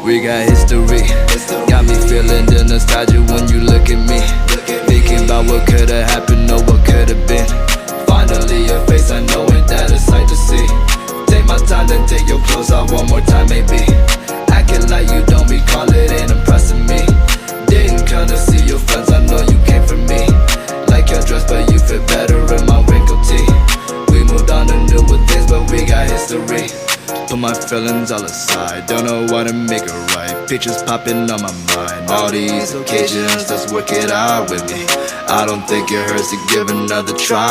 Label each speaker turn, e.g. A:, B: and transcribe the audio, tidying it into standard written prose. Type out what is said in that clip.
A: We got history. Got me feeling the nostalgia when you look at me. Thinking about what could've happened or what could've been. Finally your face, I know it, that a sight to see. Take my time, then take your clothes off one more time maybe. Acting like you don't recall it, ain't impressing me. Didn't come to see your friends, I know you came for me. Like your dress, but you fit better in my wrinkled tee. We moved on to newer things, but we got history. Put my feelings all aside, don't know what to make it right. Pictures popping on my mind, all these occasions, let's work it out with me. I don't think it hurts to give another try.